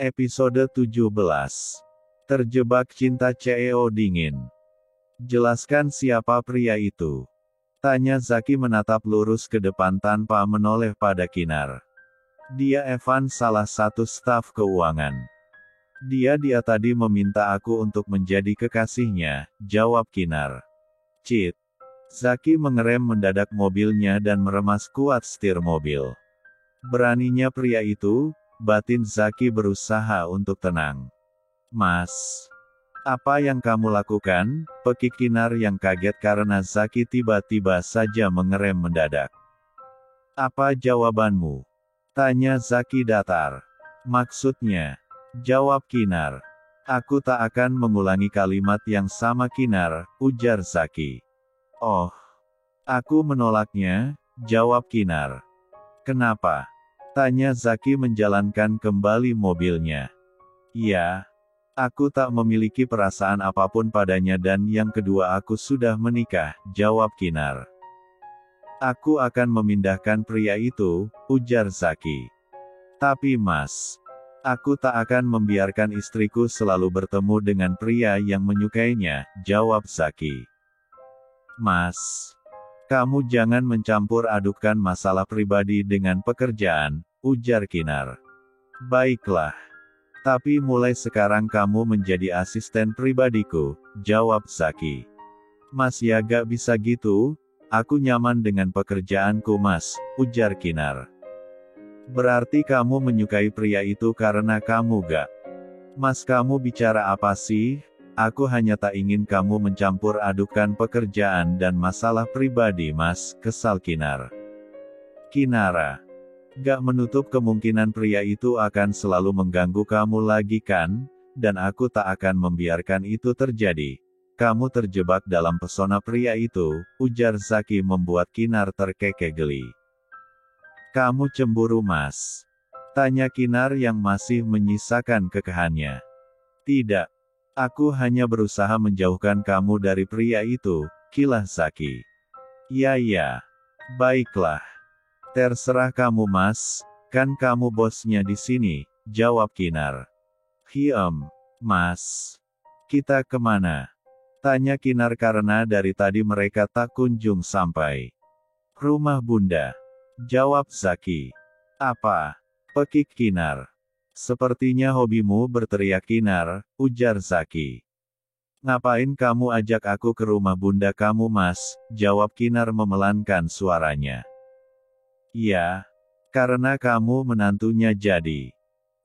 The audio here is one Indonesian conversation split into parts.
Episode 17. Terjebak cinta CEO dingin. Jelaskan siapa pria itu. Tanya Zaki menatap lurus ke depan tanpa menoleh pada Kinar. Dia Evan, salah satu staf keuangan. Dia tadi meminta aku untuk menjadi kekasihnya, jawab Kinar. Cit. Zaki mengerem mendadak mobilnya dan meremas kuat setir mobil. Beraninya pria itu, batin Zaki berusaha untuk tenang. Mas, apa yang kamu lakukan? Pekik Kinar yang kaget karena Zaki tiba-tiba saja mengerem mendadak. Apa jawabanmu? Tanya Zaki datar. Maksudnya? Jawab Kinar. Aku tak akan mengulangi kalimat yang sama Kinar, ujar Zaki. Oh, aku menolaknya, jawab Kinar. Kenapa? Tanya Zaki menjalankan kembali mobilnya. Ya, aku tak memiliki perasaan apapun padanya dan yang kedua aku sudah menikah, jawab Kinar. Aku akan memindahkan pria itu, ujar Zaki. Tapi mas, aku tak akan membiarkan istriku selalu bertemu dengan pria yang menyukainya, jawab Zaki. Mas, kamu jangan mencampur adukan masalah pribadi dengan pekerjaan, ujar Kinar. Baiklah. Tapi mulai sekarang kamu menjadi asisten pribadiku, jawab Zaki. Mas ya gak bisa gitu, aku nyaman dengan pekerjaanku mas, ujar Kinar. Berarti kamu menyukai pria itu karena kamu gak? Mas kamu bicara apa sih? Aku hanya tak ingin kamu mencampur adukan pekerjaan dan masalah pribadi mas, kesal Kinar. Kinara. Gak menutup kemungkinan pria itu akan selalu mengganggu kamu lagi kan? Dan aku tak akan membiarkan itu terjadi. Kamu terjebak dalam pesona pria itu, ujar Zaki membuat Kinar terkekeh geli. Kamu cemburu mas? Tanya Kinar yang masih menyisakan kekehannya. Tidak. Aku hanya berusaha menjauhkan kamu dari pria itu, kilah Zaki. Ya. Baiklah. Terserah kamu mas, kan kamu bosnya di sini, jawab Kinar. Mas. Kita kemana? Tanya Kinar karena dari tadi mereka tak kunjung sampai. Rumah bunda. Jawab Zaki. Apa? Pekik Kinar. Sepertinya hobimu berteriak Kinar, ujar Zaki. Ngapain kamu ajak aku ke rumah bunda kamu mas, jawab Kinar memelankan suaranya. Ya, karena kamu menantunya jadi.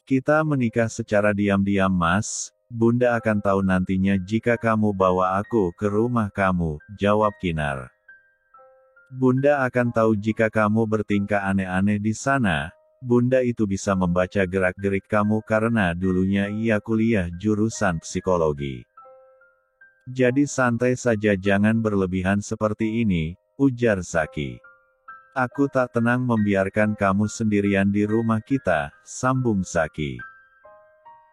Kita menikah secara diam-diam mas, bunda akan tahu nantinya jika kamu bawa aku ke rumah kamu, jawab Kinar. Bunda akan tahu jika kamu bertingkah aneh-aneh di sana, bunda itu bisa membaca gerak-gerik kamu karena dulunya ia kuliah jurusan psikologi. Jadi santai saja jangan berlebihan seperti ini, ujar Zaki. Aku tak tenang membiarkan kamu sendirian di rumah kita, sambung Zaki.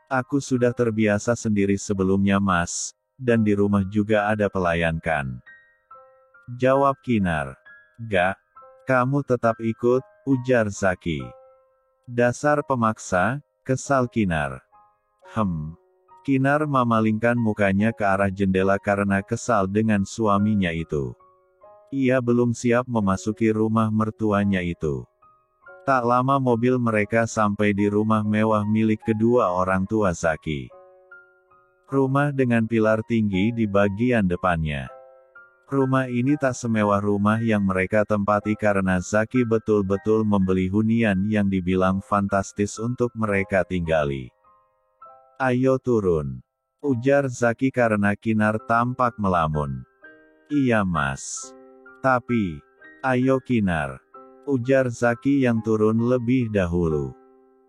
Aku sudah terbiasa sendiri sebelumnya mas, dan di rumah juga ada pelayan kan? Jawab Kinar. Gak, kamu tetap ikut, ujar Zaki. Dasar pemaksa, kesal Kinar. Kinar memalingkan mukanya ke arah jendela karena kesal dengan suaminya itu. Ia belum siap memasuki rumah mertuanya itu. Tak lama mobil mereka sampai di rumah mewah milik kedua orang tua Zaki. Rumah dengan pilar tinggi di bagian depannya. Rumah ini tak semewah rumah yang mereka tempati karena Zaki betul-betul membeli hunian yang dibilang fantastis untuk mereka tinggali. Ayo turun, ujar Zaki karena Kinar tampak melamun. Iya mas. Tapi, ayo Kinar, ujar Zaki yang turun lebih dahulu.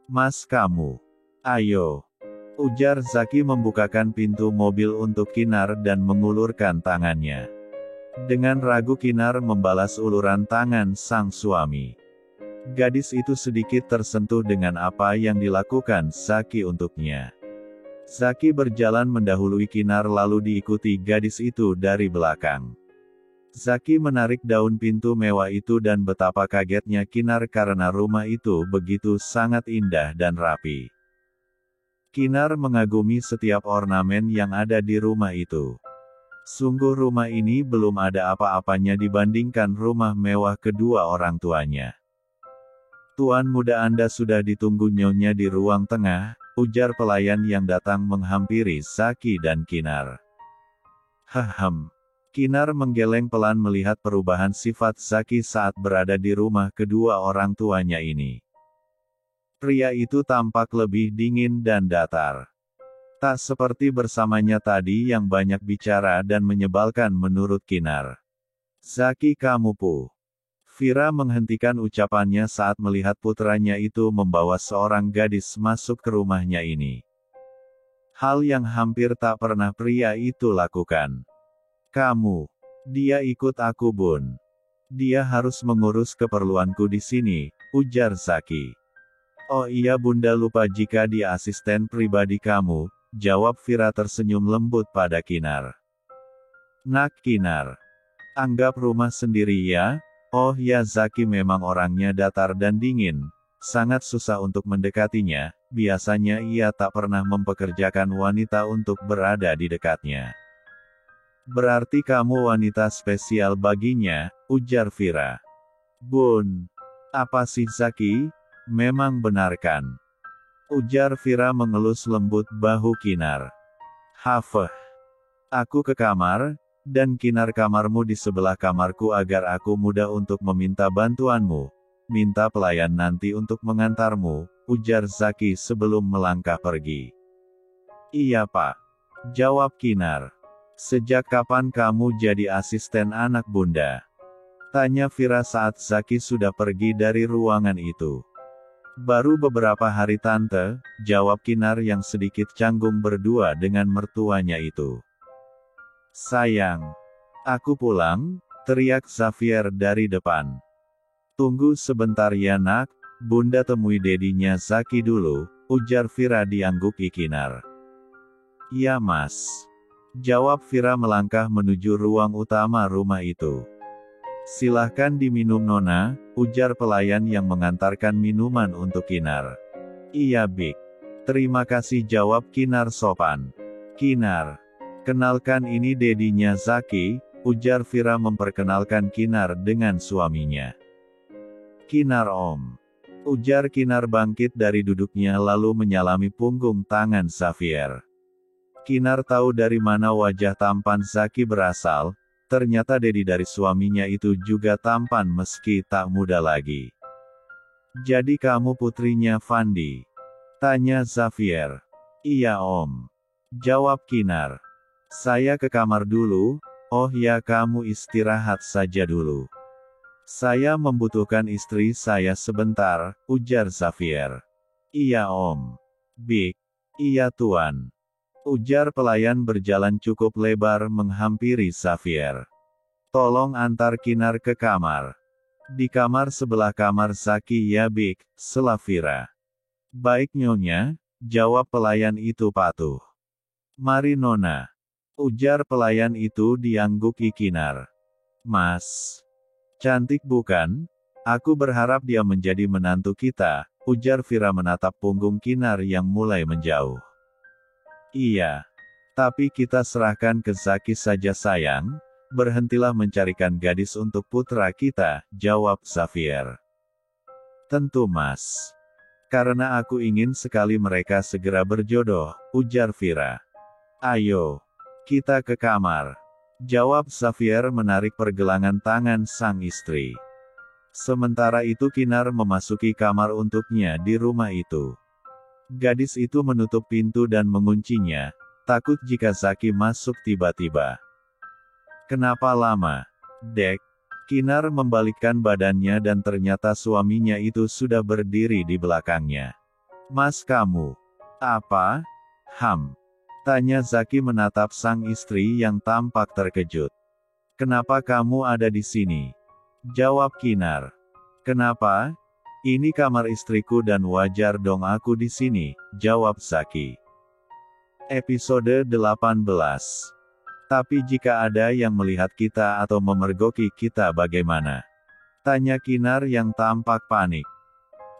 Mas kamu, ayo, ujar Zaki membukakan pintu mobil untuk Kinar dan mengulurkan tangannya. Dengan ragu Kinar membalas uluran tangan sang suami. Gadis itu sedikit tersentuh dengan apa yang dilakukan Zaki untuknya. Zaki berjalan mendahului Kinar lalu diikuti gadis itu dari belakang. Zaki menarik daun pintu mewah itu dan betapa kagetnya Kinar karena rumah itu begitu sangat indah dan rapi. Kinar mengagumi setiap ornamen yang ada di rumah itu. Sungguh rumah ini belum ada apa-apanya dibandingkan rumah mewah kedua orang tuanya. Tuan muda Anda sudah ditunggu nyonya di ruang tengah, ujar pelayan yang datang menghampiri Zaki dan Kinar. Hahem. Kinar menggeleng pelan melihat perubahan sifat Zaki saat berada di rumah kedua orang tuanya ini. Pria itu tampak lebih dingin dan datar. Tak seperti bersamanya tadi yang banyak bicara dan menyebalkan menurut Kinar. Zaki kamu pu. Vira menghentikan ucapannya saat melihat putranya itu membawa seorang gadis masuk ke rumahnya ini. Hal yang hampir tak pernah pria itu lakukan. Kamu. Dia ikut aku bun. Dia harus mengurus keperluanku di sini, ujar Zaki. Oh iya bunda lupa jika dia asisten pribadi kamu, jawab Vira tersenyum lembut pada Kinar. Nak Kinar. Anggap rumah sendiri ya. Oh ya Zaki memang orangnya datar dan dingin, sangat susah untuk mendekatinya, biasanya ia tak pernah mempekerjakan wanita untuk berada di dekatnya. Berarti kamu wanita spesial baginya, ujar Vira. Bun. Apa sih Zaki? Memang benarkan. Ujar Vira mengelus lembut bahu Kinar. Hafeh. Aku ke kamar, dan Kinar kamarmu di sebelah kamarku agar aku mudah untuk meminta bantuanmu. Minta pelayan nanti untuk mengantarmu, ujar Zaki sebelum melangkah pergi. Iya pak. Jawab Kinar. Sejak kapan kamu jadi asisten anak bunda? Tanya Vira saat Zaki sudah pergi dari ruangan itu. Baru beberapa hari tante, jawab Kinar yang sedikit canggung berdua dengan mertuanya itu. Sayang. Aku pulang, teriak Xavier dari depan. Tunggu sebentar ya nak, bunda temui dedinya Zaki dulu, ujar Vira dianggupi Kinar. Ya mas. Jawab Vira melangkah menuju ruang utama rumah itu. Silahkan diminum nona, ujar pelayan yang mengantarkan minuman untuk Kinar. Iya Bik. Terima kasih jawab Kinar sopan. Kinar. Kenalkan ini dedinya Zaki, ujar Vira memperkenalkan Kinar dengan suaminya. Kinar om. Ujar Kinar bangkit dari duduknya lalu menyalami punggung tangan Xavier. Kinar tahu dari mana wajah tampan Zaki berasal, ternyata dedi dari suaminya itu juga tampan meski tak muda lagi. Jadi kamu putrinya Fandi? Tanya Xavier. Iya om. Jawab Kinar. Saya ke kamar dulu. Oh ya kamu istirahat saja dulu. Saya membutuhkan istri saya sebentar, ujar Xavier. Iya om. Bik. Iya tuan. Ujar pelayan berjalan cukup lebar menghampiri Xavier. Tolong antar Kinar ke kamar. Di kamar sebelah kamar Zaki ya Bik, sela Vira. Baik nyonya, jawab pelayan itu patuh. Mari nona. Ujar pelayan itu diangguki Kinar. Mas. Cantik bukan? Aku berharap dia menjadi menantu kita, ujar Vira menatap punggung Kinar yang mulai menjauh. Iya. Tapi kita serahkan ke Zaki saja sayang, berhentilah mencarikan gadis untuk putra kita, jawab Xavier. Tentu mas. Karena aku ingin sekali mereka segera berjodoh, ujar Vira. Ayo. Kita ke kamar. Jawab Xavier menarik pergelangan tangan sang istri. Sementara itu Kinar memasuki kamar untuknya di rumah itu. Gadis itu menutup pintu dan menguncinya, takut jika Zaki masuk tiba-tiba. Kenapa lama? Dek. Kinar membalikkan badannya dan ternyata suaminya itu sudah berdiri di belakangnya. Mas kamu. Apa? Tanya Zaki menatap sang istri yang tampak terkejut. Kenapa kamu ada di sini? Jawab Kinar. Kenapa? Ini kamar istriku dan wajar dong aku di sini, jawab Zaki. Episode 18. Tapi jika ada yang melihat kita atau memergoki kita bagaimana? Tanya Kinar yang tampak panik.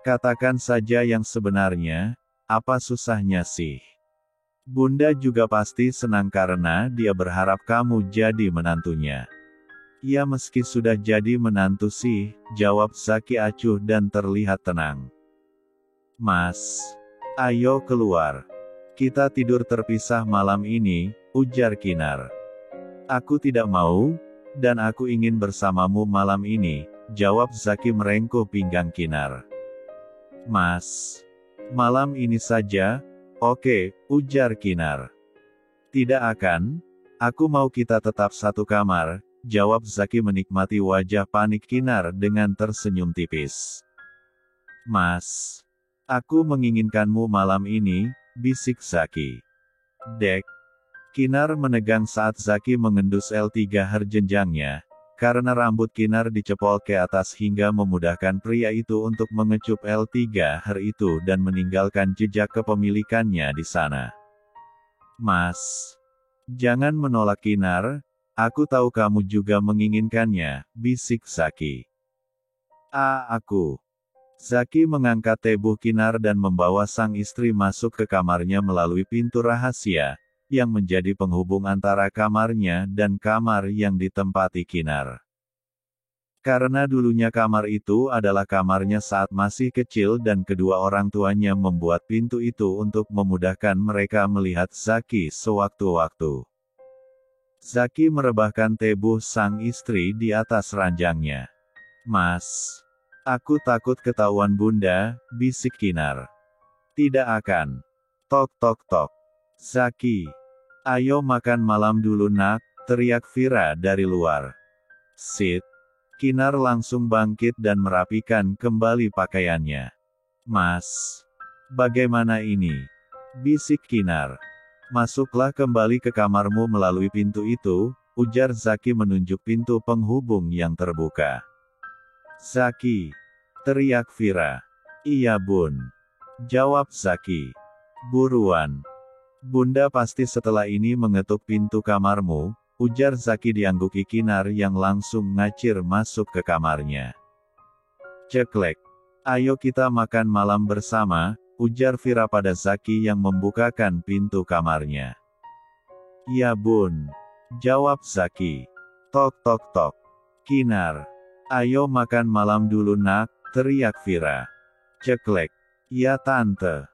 Katakan saja yang sebenarnya, apa susahnya sih? Bunda juga pasti senang karena dia berharap kamu jadi menantunya. Ya meski sudah jadi menantu sih, jawab Zaki acuh dan terlihat tenang. Mas, ayo keluar. Kita tidur terpisah malam ini, ujar Kinar. Aku tidak mau, dan aku ingin bersamamu malam ini, jawab Zaki merengkuh pinggang Kinar. Mas, malam ini saja? Oke, ujar Kinar. Tidak akan, aku mau kita tetap satu kamar, jawab Zaki menikmati wajah panik Kinar dengan tersenyum tipis. Mas, aku menginginkanmu malam ini, bisik Zaki. Dek. Kinar menegang saat Zaki mengendus L3 herjenjangnya, karena rambut Kinar dicepol ke atas hingga memudahkan pria itu untuk mengecup L3 her itu dan meninggalkan jejak kepemilikannya di sana. Mas, jangan menolak Kinar, aku tahu kamu juga menginginkannya, bisik Zaki. Aku. Zaki mengangkat tebuh Kinar dan membawa sang istri masuk ke kamarnya melalui pintu rahasia, yang menjadi penghubung antara kamarnya dan kamar yang ditempati Kinar. Karena dulunya kamar itu adalah kamarnya saat masih kecil dan kedua orang tuanya membuat pintu itu untuk memudahkan mereka melihat Zaki sewaktu-waktu. Zaki merebahkan tebuh sang istri di atas ranjangnya. Mas, aku takut ketahuan Bunda, bisik Kinar. Tidak akan. Tok tok tok. Zaki. Ayo makan malam dulu nak, teriak Vira dari luar. Sit. Kinar langsung bangkit dan merapikan kembali pakaiannya. Mas. Bagaimana ini? Bisik Kinar. Masuklah kembali ke kamarmu melalui pintu itu, ujar Zaki menunjuk pintu penghubung yang terbuka. Zaki. Teriak Vira. Iya bun. Jawab Zaki. Buruan. Bunda pasti setelah ini mengetuk pintu kamarmu, ujar Zaki diangguki Kinar yang langsung ngacir masuk ke kamarnya. Ceklek. Ayo kita makan malam bersama, ujar Vira pada Zaki yang membukakan pintu kamarnya. Ya bun. Jawab Zaki. Tok tok tok. Kinar. Ayo makan malam dulu nak, teriak Vira. Ceklek. Ya tante.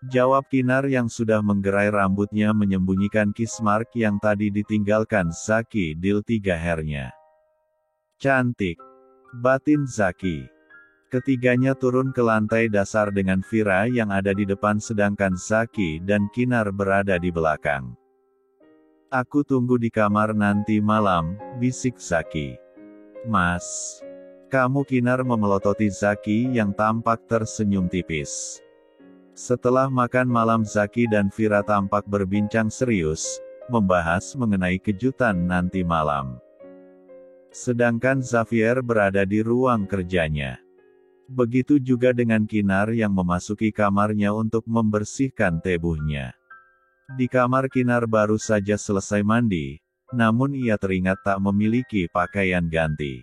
Jawab Kinar yang sudah menggerai rambutnya menyembunyikan kiss mark yang tadi ditinggalkan Zaki di L3 hairnya. Cantik. Batin Zaki. Ketiganya turun ke lantai dasar dengan Vira yang ada di depan sedangkan Zaki dan Kinar berada di belakang. Aku tunggu di kamar nanti malam, bisik Zaki. Mas. Kamu Kinar memelototi Zaki yang tampak tersenyum tipis. Setelah makan malam Zaki dan Vira tampak berbincang serius, membahas mengenai kejutan nanti malam. Sedangkan Xavier berada di ruang kerjanya. Begitu juga dengan Kinar yang memasuki kamarnya untuk membersihkan tebuhnya. Di kamar Kinar baru saja selesai mandi, namun ia teringat tak memiliki pakaian ganti.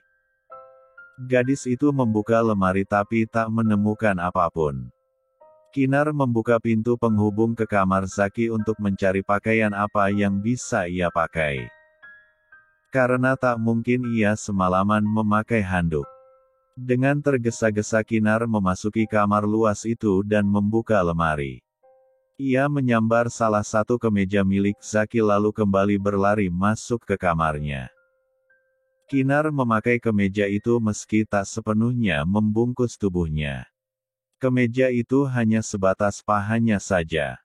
Gadis itu membuka lemari tapi tak menemukan apapun. Kinar membuka pintu penghubung ke kamar Zaki untuk mencari pakaian apa yang bisa ia pakai. Karena tak mungkin ia semalaman memakai handuk. Dengan tergesa-gesa Kinar memasuki kamar luas itu dan membuka lemari. Ia menyambar salah satu kemeja milik Zaki lalu kembali berlari masuk ke kamarnya. Kinar memakai kemeja itu meski tak sepenuhnya membungkus tubuhnya. Kemeja itu hanya sebatas pahanya saja.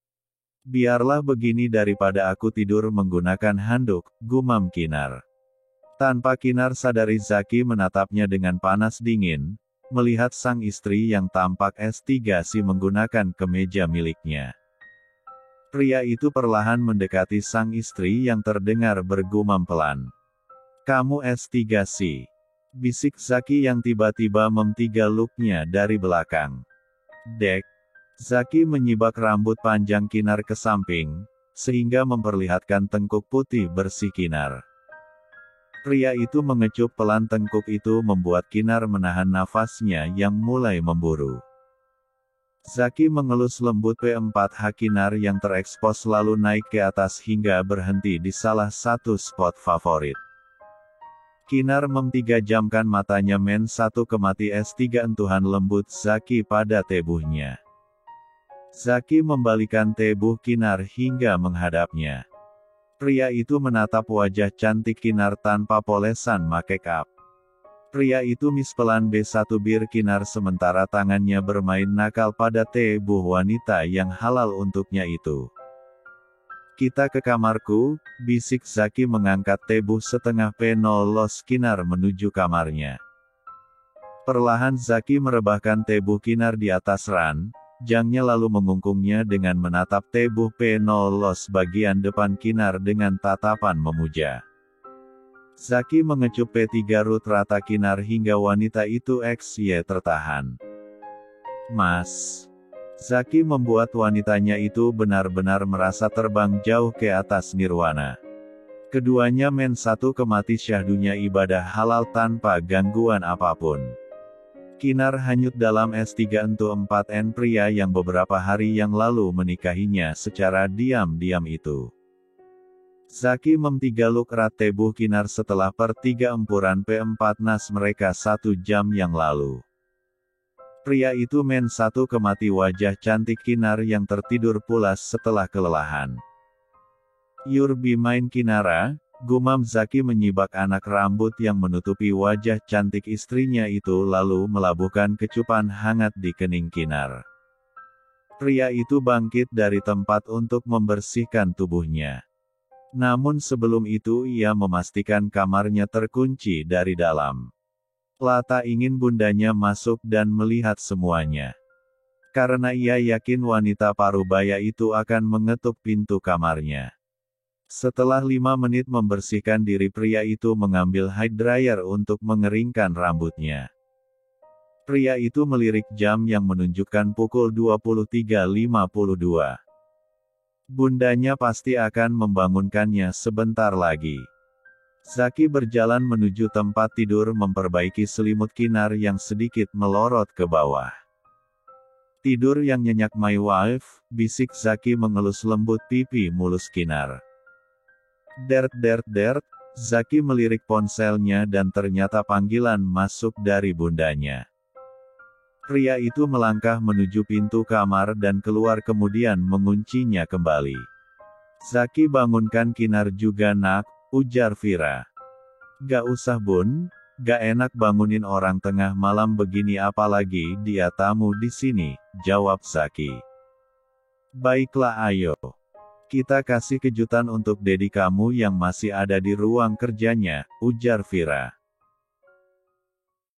Biarlah begini daripada aku tidur menggunakan handuk, gumam Kinar. Tanpa Kinar sadari Zaki menatapnya dengan panas dingin, melihat sang istri yang tampak S3 si menggunakan kemeja miliknya. Pria itu perlahan mendekati sang istri yang terdengar bergumam pelan. Kamu S3 si. Bisik Zaki yang tiba-tiba mentigaluknya dari belakang. Dek. Zaki menyibak rambut panjang Kinar ke samping, sehingga memperlihatkan tengkuk putih bersih Kinar. Pria itu mengecup pelan tengkuk itu membuat Kinar menahan nafasnya yang mulai memburu. Zaki mengelus lembut P4H Kinar yang terekspos lalu naik ke atas hingga berhenti di salah satu spot favorit. Kinar memtigajamkan matanya men-1 kemati S3 entuhan lembut Zaki pada tebuhnya. Zaki membalikan tebuh Kinar hingga menghadapnya. Pria itu menatap wajah cantik Kinar tanpa polesan make up. Pria itu mispelan B1 bir Kinar sementara tangannya bermain nakal pada tebuh wanita yang halal untuknya itu. Kita ke kamarku, bisik Zaki mengangkat tebuh setengah penolos Kinar menuju kamarnya. Perlahan Zaki merebahkan tebuh Kinar di atas ranjangnya lalu mengungkungnya dengan menatap tebuh penolos bagian depan Kinar dengan tatapan memuja. Zaki mengecup P3 rut rata Kinar hingga wanita itu XY tertahan. Mas. Zaki membuat wanitanya itu benar-benar merasa terbang jauh ke atas nirwana. Keduanya men-1 kemati syahdunya ibadah halal tanpa gangguan apapun. Kinar hanyut dalam S3 entu 4N pria yang beberapa hari yang lalu menikahinya secara diam-diam itu. Zaki memtigaluk erat tebuh Kinar setelah per 3 empuran P4 nas mereka 1 jam yang lalu. Pria itu men-1 kemati wajah cantik Kinar yang tertidur pulas setelah kelelahan. "You're be mine Kinara," gumam Zaki menyibak anak rambut yang menutupi wajah cantik istrinya itu lalu melabuhkan kecupan hangat di kening Kinar. Pria itu bangkit dari tempat untuk membersihkan tubuhnya. Namun sebelum itu ia memastikan kamarnya terkunci dari dalam. Lata ingin bundanya masuk dan melihat semuanya. Karena ia yakin wanita parubaya itu akan mengetuk pintu kamarnya. Setelah 5 menit membersihkan diri pria itu mengambil hair dryer untuk mengeringkan rambutnya. Pria itu melirik jam yang menunjukkan pukul 23.52. Bundanya pasti akan membangunkannya sebentar lagi. Zaki berjalan menuju tempat tidur memperbaiki selimut Kinar yang sedikit melorot ke bawah. "Tidur yang nyenyak my wife," bisik Zaki mengelus lembut pipi mulus Kinar. Dert dert dert, Zaki melirik ponselnya dan ternyata panggilan masuk dari bundanya. Pria itu melangkah menuju pintu kamar dan keluar kemudian menguncinya kembali. "Zaki bangunkan Kinar juga nak," ujar Vira. "Gak usah bun, gak enak bangunin orang tengah malam begini apalagi dia tamu di sini," jawab Zaki. "Baiklah ayo. Kita kasih kejutan untuk Dedi kamu yang masih ada di ruang kerjanya," ujar Vira.